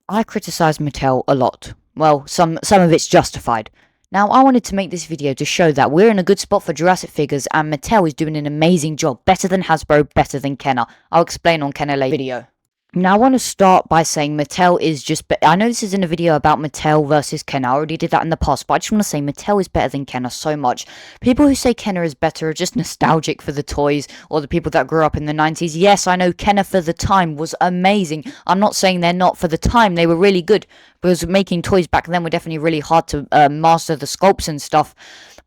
I criticize Mattel a lot. Well, some of it's justified. Now, I wanted to make this video to show that we're in a good spot for Jurassic figures and Mattel is doing an amazing job. Better than Hasbro, better than Kenner. I'll explain on Kenner later video. Now, I want to start by saying Mattel is just... I know this isn't a video about Mattel versus Kenner. I already did that in the past, but I just want to say Mattel is better than Kenner so much. People who say Kenner is better are just nostalgic for the toys, or the people that grew up in the 90s. Yes, I know Kenner for the time was amazing. I'm not saying they're not for the time. They were really good, because making toys back then were definitely really hard to master the sculpts and stuff.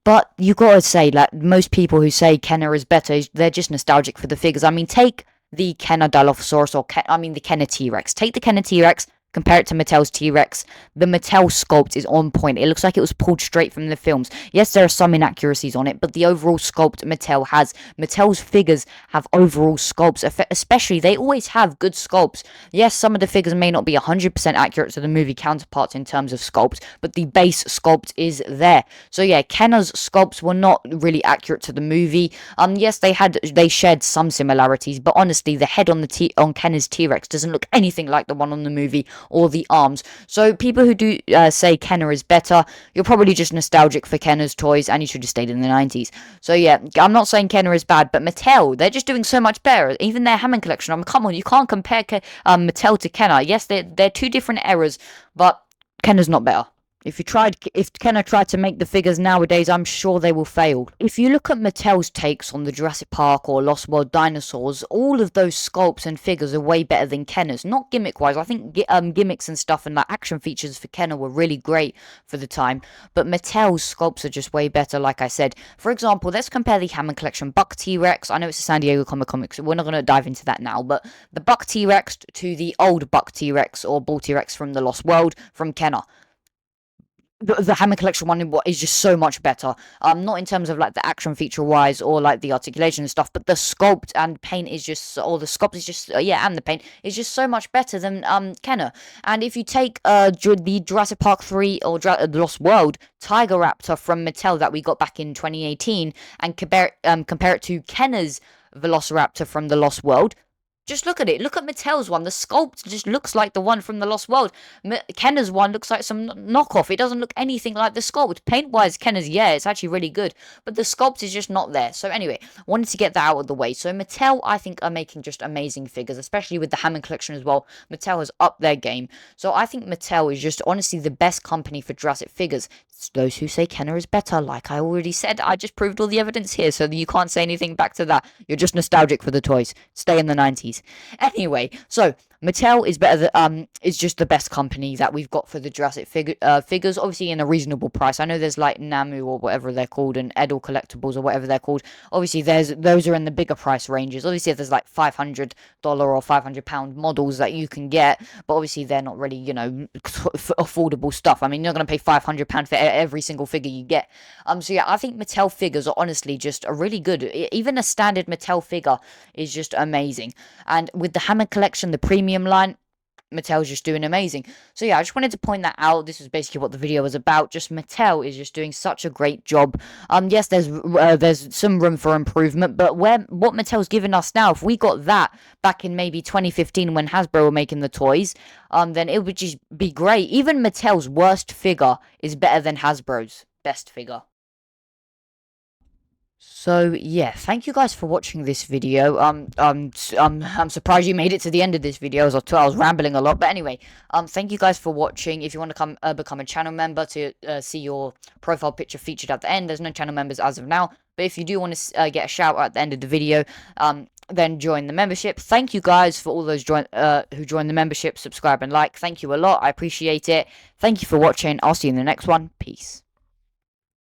But you gotta say, like, most people who say Kenner is better, they're just nostalgic for the figures. I mean, take the Kenner Dilophosaurus, or the Kenner T-Rex. Take the Kenner T-Rex, compare it to Mattel's T-Rex. The Mattel sculpt is on point. It looks like it was pulled straight from the films. Yes, there are some inaccuracies on it, but the overall sculpt Mattel has. Mattel's figures have overall sculpts, especially, they always have good sculpts. Yes, some of the figures may not be 100% accurate to the movie counterparts in terms of sculpt, but the base sculpt is there. So yeah, Kenner's sculpts were not really accurate to the movie. Yes, they shared some similarities, but honestly, the head on Kenner's T-Rex doesn't look anything like the one on the movie, or the arms. So people who do say Kenner is better, you're probably just nostalgic for Kenner's toys and you should have stayed in the 90s. So yeah, I'm not saying Kenner is bad, but Mattel, they're just doing so much better. Even their Hammond collection, I mean, come on, you can't compare Mattel to Kenner. Yes, they're two different eras, but Kenner's not better. If Kenner tried to make the figures nowadays, I'm sure they will fail. If you look at Mattel's takes on the Jurassic Park or Lost World dinosaurs, all of those sculpts and figures are way better than Kenner's. Not gimmick-wise, I think gimmicks and stuff and like action features for Kenner were really great for the time, but Mattel's sculpts are just way better, like I said. For example, let's compare the Hammond Collection Buck T-Rex. I know it's a San Diego Comics, so we're not going to dive into that now, but the Buck T-Rex to the old Buck T-Rex or Bull T-Rex from the Lost World from Kenner. The Hammond Collection one is just so much better. Not in terms of like the action feature wise or like the articulation and stuff, but the sculpt and paint is just, or the sculpt is just, and the paint is just so much better than Kenner. And if you take the Jurassic Park 3 or the Lost World Tiger Raptor from Mattel that we got back in 2018 and compare it to Kenner's Velociraptor from the Lost World. Just look at it. Look at Mattel's one. The sculpt just looks like the one from the Lost World. Kenner's one looks like some knockoff. It doesn't look anything like the sculpt. Paint-wise, Kenner's, yeah, it's actually really good. But the sculpt is just not there. So anyway, wanted to get that out of the way. So Mattel, I think, are making just amazing figures, especially with the Hammond Collection as well. Mattel has upped their game. So I think Mattel is just honestly the best company for Jurassic figures. It's those who say Kenner is better, like I already said, I just proved all the evidence here, so you can't say anything back to that. You're just nostalgic for the toys. Stay in the 90s. Anyway, so Mattel is better is just the best company that we've got for the Jurassic figures, obviously in a reasonable price. I know there's like Namu or whatever they're called and Edel Collectibles or whatever they're called. Obviously those are in the bigger price ranges. Obviously there's like $500 or £500 models that you can get, but obviously they're not really, you know, affordable stuff. I mean, you're not going to pay £500 for every single figure you get. So yeah, I think Mattel figures are honestly just a really good. Even a standard Mattel figure is just amazing. And with the Hammond Collection, the premium line, Mattel's just doing amazing. So yeah, I just wanted to point that out. This is basically what the video was about. Just Mattel is just doing such a great job. Yes, there's some room for improvement, but what Mattel's given us now, if we got that back in maybe 2015 when Hasbro were making the toys, then it would just be great. Even Mattel's worst figure is better than Hasbro's best figure. So yeah, thank you guys for watching this video. I'm surprised you made it to the end of this video, as I was rambling a lot. But anyway, thank you guys for watching. If you want to come become a channel member to see your profile picture featured at the end, there's no channel members as of now. But if you do want to get a shout out at the end of the video, then join the membership. Thank you guys for all those who joined the membership, subscribe and like. Thank you a lot. I appreciate it. Thank you for watching. I'll see you in the next one. Peace.